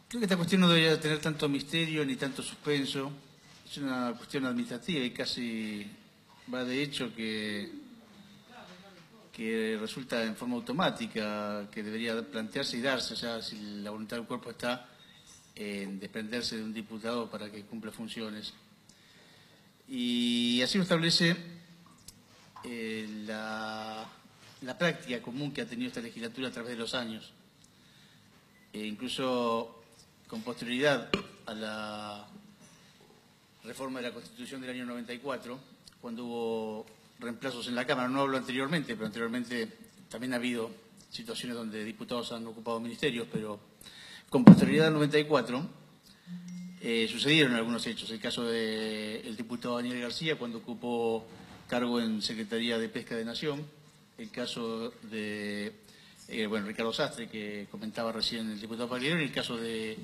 Creo que esta cuestión no debería tener tanto misterio ni tanto suspenso. Es una cuestión administrativa y casi va de hecho que resulta en forma automática, que debería plantearse y darse. O sea, si la voluntad del cuerpo está en desprenderse de un diputado para que cumpla funciones. Y así lo establece la práctica común que ha tenido esta legislatura a través de los años. Incluso con posterioridad a la reforma de la Constitución del año 94, cuando hubo reemplazos en la Cámara. No hablo anteriormente, pero anteriormente también ha habido situaciones donde diputados han ocupado ministerios, pero con posterioridad al 94 sucedieron algunos hechos. El caso del diputado Daniel García, cuando ocupó cargo en Secretaría de Pesca de Nación, el caso de Ricardo Sastre, que comentaba recién el diputado Pagliaroni, el caso del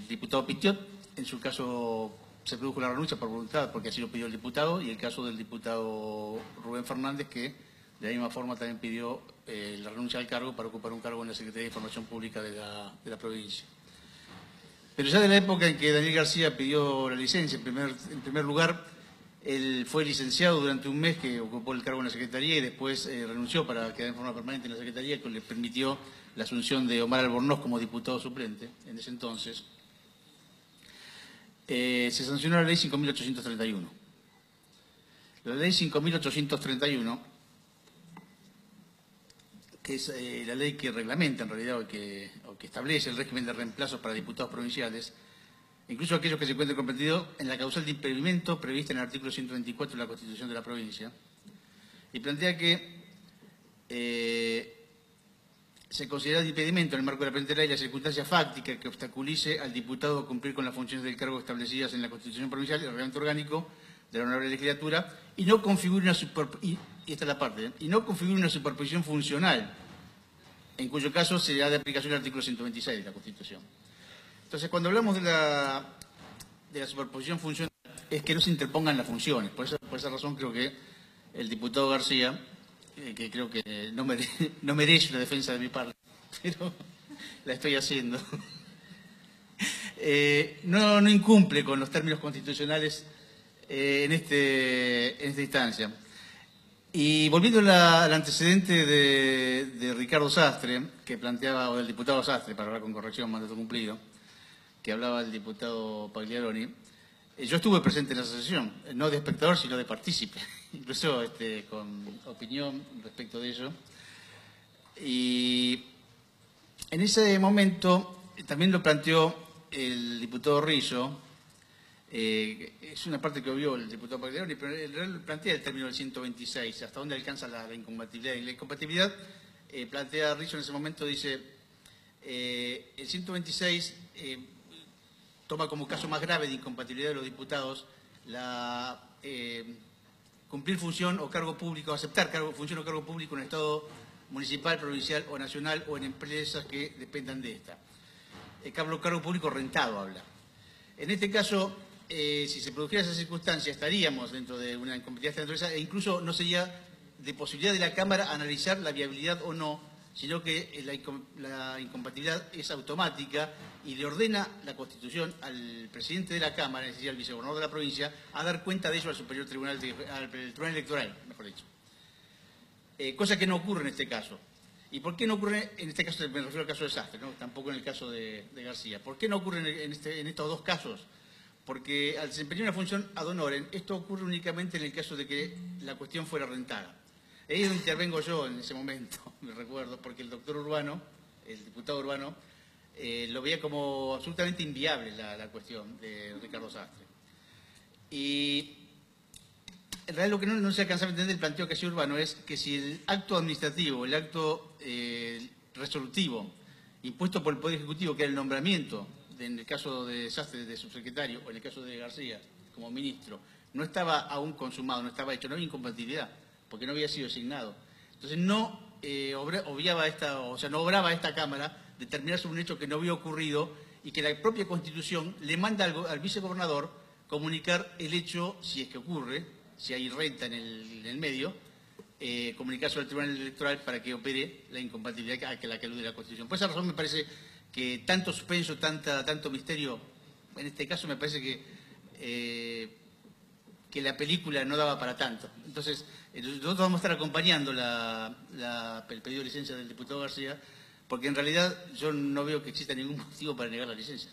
diputado Pitiot, en su caso se produjo la renuncia por voluntad, porque así lo pidió el diputado, y el caso del diputado Rubén Fernández, que de la misma forma también pidió la renuncia al cargo para ocupar un cargo en la Secretaría de Información Pública de la provincia. Pero ya de la época en que Daniel García pidió la licencia, en primer lugar, él fue licenciado durante un mes que ocupó el cargo en la Secretaría y después renunció para quedar en forma permanente en la Secretaría, que le permitió la asunción de Omar Albornoz como diputado suplente en ese entonces. Se sancionó la ley 5.831. La ley 5.831, que es la ley que reglamenta en realidad o que establece el régimen de reemplazos para diputados provinciales, incluso aquellos que se encuentren comprometidos en la causal de impedimento prevista en el artículo 124 de la Constitución de la provincia, y plantea que se considera de impedimento en el marco de la presente ley la circunstancia fáctica que obstaculice al diputado a cumplir con las funciones del cargo establecidas en la Constitución provincial y el reglamento orgánico de la honorable legislatura y no configure una superposición funcional, en cuyo caso se da de aplicación el artículo 126 de la Constitución. Entonces, cuando hablamos de la superposición funcional, es que no se interpongan las funciones. Por esa razón creo que el diputado García, que creo que no merece una defensa de mi parte, pero la estoy haciendo, no incumple con los términos constitucionales en esta instancia. Y volviendo al antecedente de Ricardo Sastre, que planteaba, o del diputado Sastre, para hablar con corrección, mandato cumplido, que hablaba el diputado Pagliaroni, yo estuve presente en esa sesión, no de espectador, sino de partícipe, incluso con opinión respecto de ello. Y en ese momento también lo planteó el diputado Rizzo, es una parte que obvió el diputado Pagliaroni, pero él plantea el término del 126, hasta dónde alcanza la incompatibilidad. Y la incompatibilidad, plantea Rizzo en ese momento, dice, el 126 toma como caso más grave de incompatibilidad de los diputados cumplir función o cargo público, aceptar función o cargo público en el Estado municipal, provincial o nacional o en empresas que dependan de esta. Cargo público rentado habla. En este caso, si se produjera esa circunstancia, estaríamos dentro de una incompatibilidad naturaleza e incluso no sería de posibilidad de la Cámara analizar la viabilidad o no, sino que la incompatibilidad es automática y le ordena la Constitución al presidente de la Cámara, es decir, al vicegobernador de la provincia, a dar cuenta de ello al Superior Tribunal, al Tribunal Electoral, mejor dicho. Cosa que no ocurre en este caso. ¿Y por qué no ocurre en este caso? Me refiero al caso de Sastre, ¿no? Tampoco en el caso de García. ¿Por qué no ocurre en estos dos casos? Porque al desempeñar una función ad honorem, esto ocurre únicamente en el caso de que la cuestión fuera rentada. Ahí es donde intervengo yo en ese momento, me recuerdo, porque el doctor Urbano, el diputado Urbano, lo veía como absolutamente inviable la cuestión de Ricardo Sastre. Y en realidad lo que no se alcanzaba a entender el planteo que hacía Urbano es que si el acto administrativo, el acto resolutivo impuesto por el Poder Ejecutivo, que era el nombramiento, en el caso de Sastre de subsecretario o en el caso de García como ministro, no estaba aún consumado, no estaba hecho, no había incompatibilidad, porque no había sido designado. Entonces no obraba esta Cámara determinar sobre un hecho que no había ocurrido y que la propia Constitución le manda al vicegobernador comunicar el hecho, si es que ocurre, si hay renta en el medio, comunicar sobre el Tribunal Electoral para que opere la incompatibilidad a la que alude la Constitución. Por esa razón me parece que tanto suspenso, tanto misterio, en este caso me parece que la película no daba para tanto. Entonces, nosotros vamos a estar acompañando el pedido de licencia del diputado García, porque en realidad yo no veo que exista ningún motivo para negar la licencia.